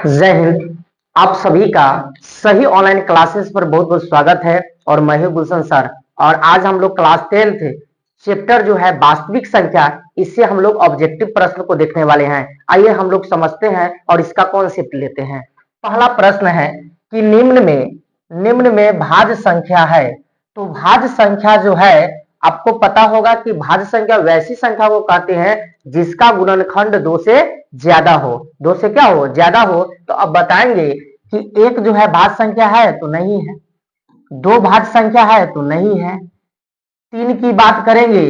जय हिंद। आप सभी का सही ऑनलाइन क्लासेस पर बहुत बहुत स्वागत है और मैं हूं गुलशन सर। और आज हम लोग क्लास 10th चैप्टर जो है वास्तविक संख्या, इससे हम लोग ऑब्जेक्टिव प्रश्न को देखने वाले हैं। आइए हम लोग समझते हैं और इसका कॉन्सेप्ट लेते हैं। पहला प्रश्न है कि निम्न में भाज्य संख्या है। तो भाज्य संख्या जो है, आपको पता होगा कि भाज्य संख्या वैसी संख्या को कहते हैं जिसका गुणनखंड 2 से ज्यादा हो। 2 से क्या हो? ज्यादा हो। तो अब बताएंगे कि एक जो है भाज्य संख्या है तो नहीं है, 2 भाज्य संख्या है तो नहीं है, 3 की बात करेंगे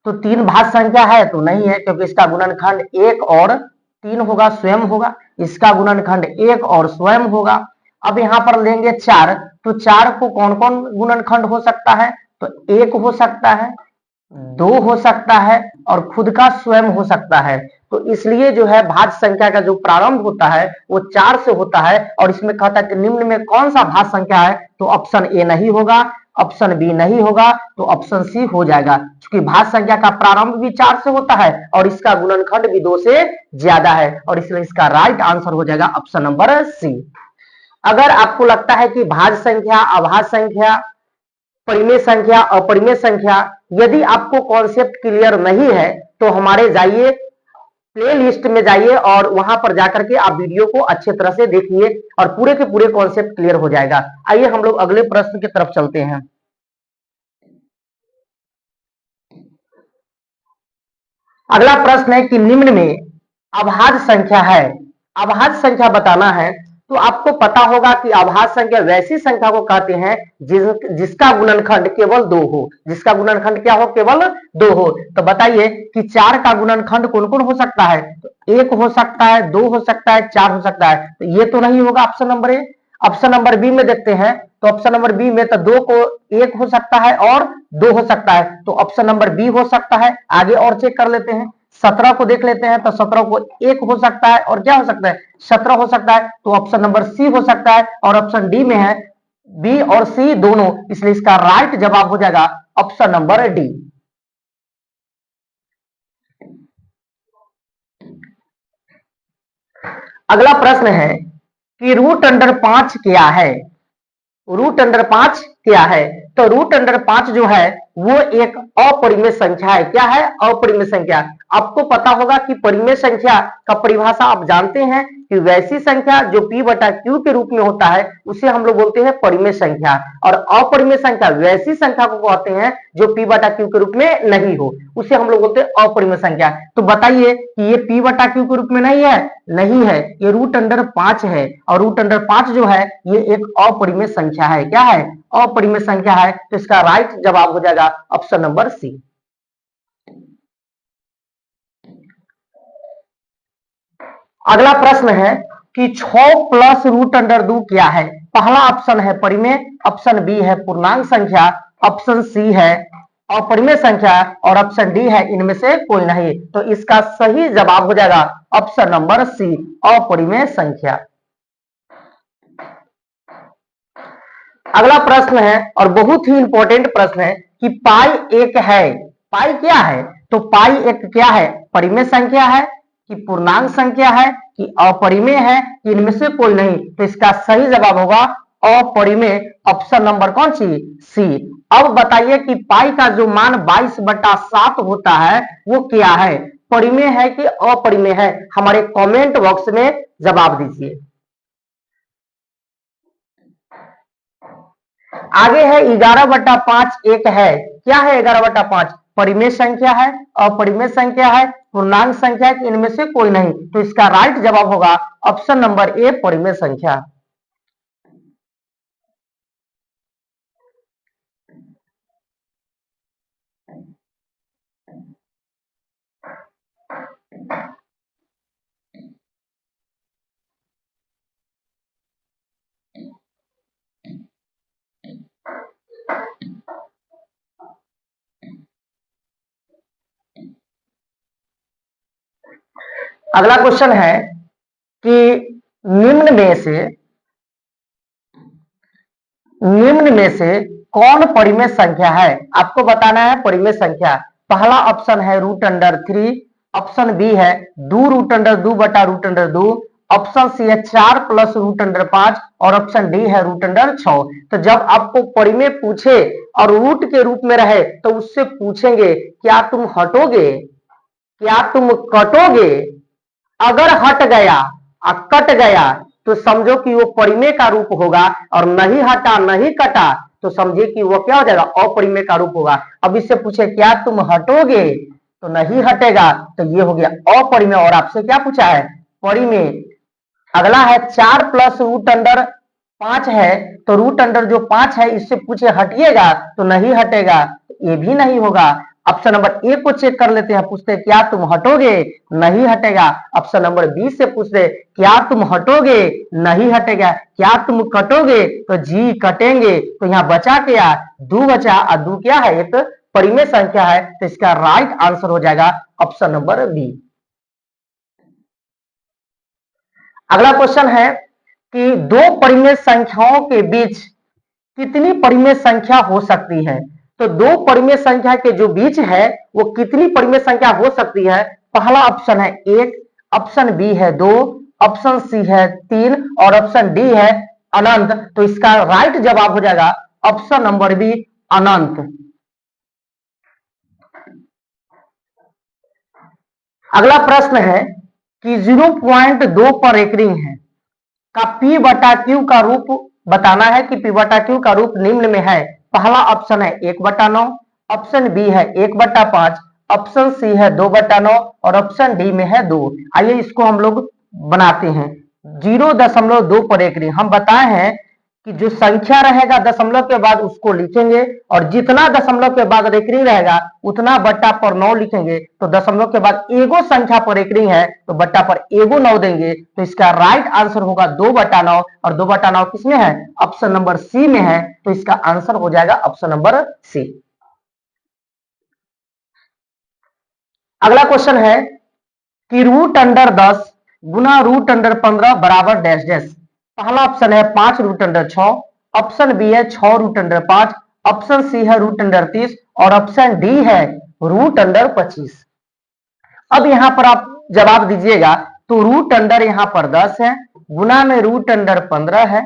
तो 3 भाज्य संख्या है तो नहीं है, क्योंकि इसका गुणनखंड 1 और 3 होगा, स्वयं होगा। इसका गुणनखंड 1 और स्वयं होगा। अब यहाँ पर लेंगे 4, तो 4 को कौन कौन गुणनखंड हो सकता है? तो 1 हो सकता है, 2 हो सकता है और खुद का स्वयं हो सकता है। तो इसलिए जो है भाज्य संख्या का जो प्रारंभ होता है वो 4 से होता है। और इसमें कहता है कि निम्न में कौन सा भाज्य संख्या है? तो ऑप्शन ए नहीं होगा, ऑप्शन बी नहीं होगा, तो ऑप्शन सी हो जाएगा। क्योंकि भाज्य संख्या का प्रारंभ भी 4 से होता है और इसका गुणनखंड भी 2 से ज्यादा है, और इसलिए इसका राइट आंसर हो जाएगा ऑप्शन नंबर सी। अगर आपको लगता है कि भाज्य संख्या, अभाज्य संख्या, परिमेय संख्या, अपरिमेय संख्या, यदि आपको कॉन्सेप्ट क्लियर नहीं है तो हमारे जाइए प्ले लिस्ट में जाइए और वहां पर जाकर के आप वीडियो को अच्छे तरह से देखिए और पूरे के पूरे कॉन्सेप्ट क्लियर हो जाएगा। आइए हम लोग अगले प्रश्न की तरफ चलते हैं। अगला प्रश्न है कि निम्न में अभाज्य संख्या है। अभाज्य संख्या बताना है। तो आपको पता होगा कि अभाज्य संख्या वैसी संख्या को कहते हैं जिसका गुणनखंड केवल 2 हो। जिसका गुणनखंड क्या हो? केवल 2 हो। तो बताइए कि 4 का गुणनखंड कौन कौन हो सकता है? तो 1 हो सकता है, 2 हो सकता है, 4 हो सकता है। तो ये तो नहीं होगा option number A. Option number B में देखते हैं। तो ऑप्शन नंबर बी में तो 2 को 1 हो सकता है और 2 हो सकता है, तो ऑप्शन नंबर बी हो सकता है। आगे और चेक कर लेते हैं। 17 को देख लेते हैं। तो 17 को 1 हो सकता है और क्या हो सकता है? 17 हो सकता है, तो ऑप्शन नंबर सी हो सकता है। और ऑप्शन डी में है बी और सी दोनों, इसलिए इसका राइट जवाब हो जाएगा ऑप्शन नंबर डी। अगला प्रश्न है कि √5 क्या है? √5 क्या है? तो √5 जो है वो एक अपरिमेय संख्या है। क्या है? अपरिमेय संख्या। आपको पता होगा कि परिमेय संख्या का परिभाषा आप जानते हैं कि वैसी संख्या जो p बटा q के रूप में होता है उसे हम लोग बोलते हैं परिमेय संख्या। और अपरिमेय संख्या वैसी संख्या को कहते हैं जो p बटा q के रूप में नहीं हो, उसे हम लोग बोलते हैं अपरिमेय संख्या। तो बताइए कि ये p बटा q के रूप में नहीं है? नहीं है, ये √5 है। और √5 जो है ये एक अपरिमेय संख्या है। क्या है? अपरिमेय संख्या है। तो इसका राइट जवाब हो जाएगा ऑप्शन नंबर सी। अगला प्रश्न है कि 6 प्लस √2 क्या है? पहला ऑप्शन है परिमेय, ऑप्शन बी है पूर्णांक संख्या, ऑप्शन सी है अपरिमेय संख्या और ऑप्शन डी है इनमें से कोई नहीं। तो इसका सही जवाब हो जाएगा ऑप्शन नंबर सी, अपरिमेय संख्या। अगला प्रश्न है और बहुत ही इंपॉर्टेंट प्रश्न है कि पाई एक है। पाई क्या है? तो पाई एक क्या है? परिमेय संख्या है कि पूर्णांक संख्या है कि अपरिमेय है कि इनमें से कोई नहीं। तो इसका सही जवाब होगा अपरिमेय, ऑप्शन नंबर कौन सी? सी। अब बताइए कि पाई का जो मान 22/7 होता है वो क्या है? परिमेय है कि अपरिमेय है? हमारे कमेंट बॉक्स में जवाब दीजिए। आगे है 11/5 एक है। क्या है 11/5? परिमेय संख्या है, अपरिमेय संख्या है, पूर्णांक संख्या है कि इनमें से कोई नहीं। तो इसका राइट जवाब होगा ऑप्शन नंबर ए, परिमेय संख्या। अगला क्वेश्चन है कि निम्न में से कौन परिमेय संख्या है? आपको बताना है परिमेय संख्या। पहला ऑप्शन है √3, ऑप्शन बी है 2√2 बटा √2, ऑप्शन सी है 4 प्लस रूट अंडर 5 और ऑप्शन डी है रूट अंडर 6। तो जब आपको परिमेय पूछे और रूट के रूप में रहे तो उससे पूछेंगे क्या तुम हटोगे, क्या तुम कटोगे। अगर हट गया और कट गया तो समझो कि वो परिमेय का रूप होगा, और नहीं हटा नहीं कटा तो समझिए कि वो क्या हो जाएगा, अपरिमेय का रूप होगा। अब इससे पूछे क्या तुम हटोगे तो नहीं हटेगा, तो ये हो गया अपरिमेय, और आपसे क्या पूछा है, परिमेय। अगला है 4 प्लस रूट अंडर 5 है, तो रूट अंडर जो 5 है इससे पूछे हटिएगा तो नहीं हटेगा, ये भी नहीं होगा। ऑप्शन नंबर ए को चेक कर लेते हैं, पूछते क्या तुम हटोगे, नहीं हटेगा। ऑप्शन नंबर बी से पूछते क्या तुम हटोगे, नहीं हटेगा। क्या तुम कटोगे, तो जी कटेंगे। तो यहाँ बचा क्या, 2 बचा, और 2 क्या है, एक परिमेय संख्या है, तो इसका राइट आंसर हो जाएगा ऑप्शन नंबर बी। अगला क्वेश्चन है कि दो परिमेय संख्याओं के बीच कितनी परिमेय संख्या हो सकती है। तो दो परिमेय संख्या के जो बीच है वो कितनी परिमेय संख्या हो सकती है। पहला ऑप्शन है 1, ऑप्शन बी है 2, ऑप्शन सी है 3 और ऑप्शन डी है अनंत। तो इसका राइट जवाब हो जाएगा ऑप्शन नंबर बी, अनंत। अगला प्रश्न है कि 0.2 पर एक रिंग है का P बटा Q का रूप बताना है कि P बटा Q का रूप निम्न में है। पहला ऑप्शन है 1/9, ऑप्शन बी है 1/5, ऑप्शन सी है 2/9 और ऑप्शन डी में है 2। आइए इसको हम लोग बनाते हैं। 0.2 पर एक रिंग, हम बताए हैं कि जो संख्या रहेगा दशमलव के बाद उसको लिखेंगे, और जितना दशमलव के बाद एक रिंग रहेगा उतना बट्टा पर 9 लिखेंगे। तो दशमलव के बाद एगो संख्या पर एक रिंग है तो बट्टा पर एगो 9 देंगे। तो इसका राइट आंसर होगा 2/9, और 2/9 किसमें है, ऑप्शन नंबर सी में है। तो इसका आंसर हो जाएगा ऑप्शन नंबर सी। अगला क्वेश्चन है कि रूट अंडर 10 गुना रूट अंडर 15 बराबर डैश डैश। पहला ऑप्शन है 5 रूट अंडर 6, ऑप्शन बी है 6 रूट अंडर 5, ऑप्शन सी है रूट अंडर 30 और ऑप्शन डी है रूट अंडर 25। अब यहां पर आप जवाब दीजिएगा। तो रूट अंडर यहां पर 10 है, गुना में रूट अंडर 15 है।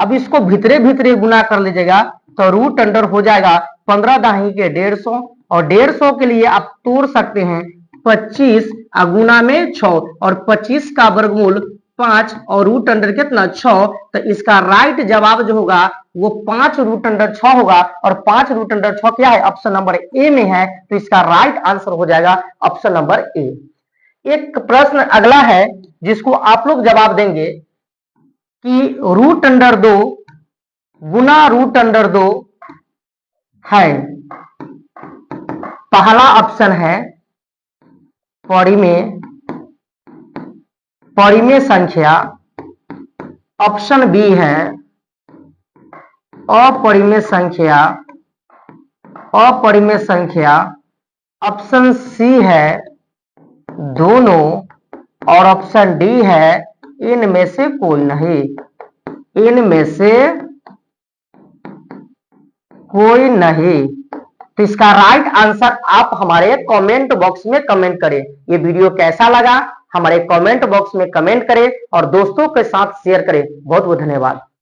अब इसको भीतरे भीतरे गुना कर लीजिएगा तो रूट अंडर हो जाएगा 15 दाही के 150, और 150 के लिए आप तोड़ सकते हैं 25 गुना में 6, और 25 का वर्गमूल 5 और रूट अंडर कितना 6। तो इसका राइट जवाब जो होगा वो 5 रूट अंडर 6 होगा, और 5 रूट अंडर 6 क्या है, ऑप्शन नंबर ए में है। तो इसका राइट आंसर हो जाएगा ऑप्शन नंबर ए। एक प्रश्न अगला है जिसको आप लोग जवाब देंगे कि रूट अंडर 2 गुना रूट अंडर 2 है। पहला ऑप्शन है परिमेय संख्या, ऑप्शन बी है अपरिमेय संख्या, ऑप्शन सी है दोनों, और ऑप्शन डी है इनमें से कोई नहीं, इनमें से कोई नहीं। तो इसका राइट आंसर आप हमारे कमेंट बॉक्स में कमेंट करें। ये वीडियो कैसा लगा हमारे कमेंट बॉक्स में कमेंट करें और दोस्तों के साथ शेयर करें। बहुत बहुत धन्यवाद।